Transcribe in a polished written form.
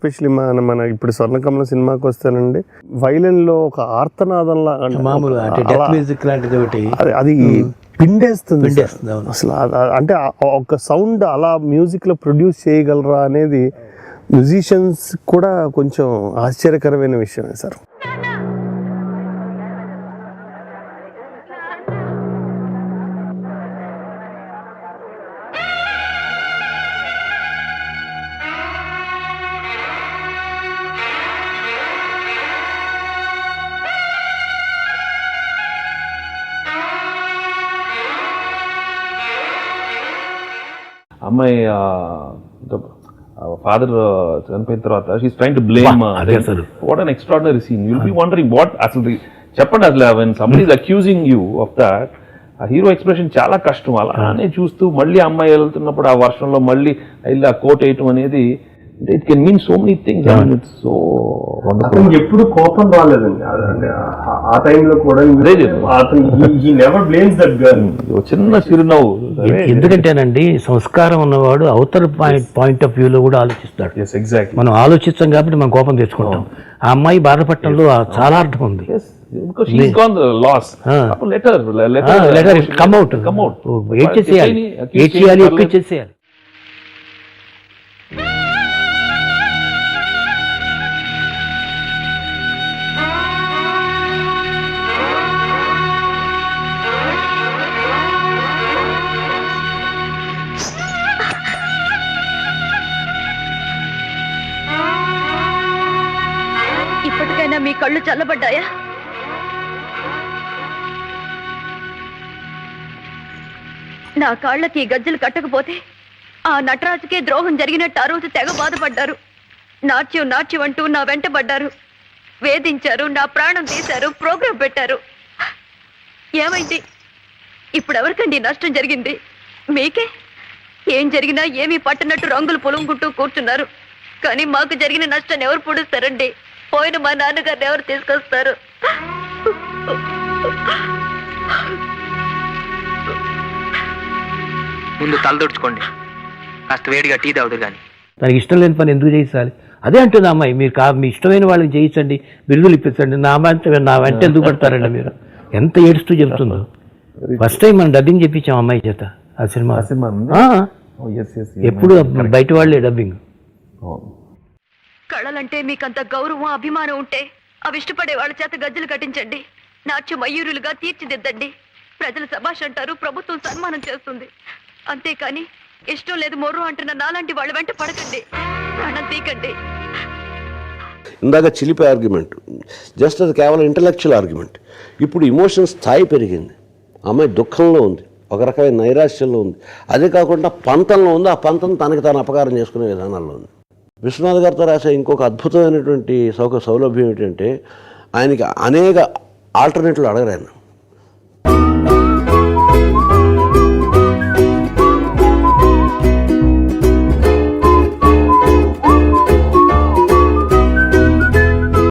Especially మన ఇప్పుడు స్వర్ణకమలం సినిమాకి వస్తానండి, వైలెన్లో ఒక ఆర్తనాదంలా మామూలు అంటే డెత్ మ్యూజిక్ లాంటిది ఒకటి అది పిండేస్తుంది అసలు. అంటే ఒక సౌండ్ అలా మ్యూజిక్లో ప్రొడ్యూస్ చేయగలరా అనేది మ్యూజిషియన్స్ కూడా కొంచెం ఆశ్చర్యకరమైన విషయమే సార్. అమ్మాయి ఫాదర్ చనిపోయిన తర్వాత she's trying to blame. What an extraordinary scene. You'll be wondering what అసలు చెప్పండి అసలు when somebody is accusing you of that, ఆ హీరో ఎక్స్ప్రెషన్ చాలా కష్టం. అలానే చూస్తూ మళ్ళీ అమ్మాయి వెళ్తున్నప్పుడు ఆ వర్షంలో మళ్ళీ వెళ్ళి ఆ కోట్ వేయటం అనేది it can mean so many things. It's so wonderful. ఎప్పుడు కోపం రాలేదండి ఆ టైంలో కూడా. చిన్న చిరునవ్వు. ఎందుకంటేనండి సంస్కారం ఉన్నవాడు అవతల పాయింట్ ఆఫ్ వ్యూలో కూడా ఆలోచిస్తాడు. ఎగ్జాక్ట్లీ. మనం ఆలోచిస్తాం కాబట్టి మనం కోపం తెచ్చుకుంటాం. ఆ అమ్మాయి బాధపడటంలో చాలా అర్థం ఉంది. ఏం చేసేయాలి, ఎక్కువ చేసేయాలి. ఇప్పటికైనా మీ కళ్ళు చల్లబడ్డాయా? నా కాళ్ళకి గజ్జలు కట్టకపోతే ఆ నటరాజుకే ద్రోహం జరిగినట్టు ఆ రోజు తెగ బాధపడ్డారు. నాట్యం నాట్యం అంటూ నా వెంటబడ్డారు, వేధించారు, నా ప్రాణం తీశారు, ప్రోగ్రాం పెట్టారు. ఏమైంది? ఇప్పుడు ఎవరికండి నష్టం జరిగింది? మీకే. ఏం జరిగినా ఏమీ పట్టనట్టు రంగులు పొలుముకుంటూ కూర్చున్నారు. కానీ మాకు జరిగిన నష్టాన్ని ఎవరు పూడుస్తారండి? పోయిన మా నాన్నగారిని ఎవరు తీసుకొస్తారు? ముందు తలదొడుచుకోండి, కాస్త వేడిగా టీ తాగుతారు. కానీ తనకి ఇష్టం లేని పని ఎందుకు చేయించాలి? అదే అంటుంది అమ్మాయి. మీరు మీ ఇష్టమైన వాళ్ళకి చేయించండి, బిరుదులు ఇప్పించండి, నా వెంట ఎందుకు పడతారండి మీరు? ఎంత ఏడుస్తూ చెబుతుందో. ఫస్ట్ టైం మనం డబ్బింగ్ చెప్పించాం అమ్మాయి చేత ఆ సినిమా. ఎప్పుడు బయట వాళ్ళే డబ్బింగ్. కళలంటే మీకంత గౌరవం అభిమానం ఉంటే అవి ఇష్టపడే వాళ్ళ చేత గజ్జలు కట్టించండి, నాట్య మయూరులుగా తీర్చిదిద్దండి. ప్రజలు శభాష్ అంటారు, ప్రభుత్వం సన్మానం చేస్తుంది. అంతేకాని ఇష్టం లేదు మొర్రు అంటున్న నాలాంటి వాళ్ళ వెంట పడకండి, ప్రాణం తీకండి. ఇందాక చిలిపి ఆర్గ్యుమెంట్ జస్ట్ అది కేవలం ఇంటలెక్చువల్ ఆర్గ్యుమెంట్. ఇప్పుడు ఇమోషన్ స్థాయి పెరిగింది. అమ్మాయి దుఃఖంలో ఉంది, ఒక రకమైన నైరాశ్యంలో ఉంది. అదే కాకుండా పంతంలో ఉంది. ఆ పంతం తనకి తాను అపకారం చేసుకునే విధానాల్లో ఉంది. విశ్వనాథ్ గారితో రాసే ఇంకొక అద్భుతమైనటువంటి సౌలభ్యం ఏంటంటే ఆయనకి అనేక ఆల్టర్నేటివ్లు అడగరు ఆయన.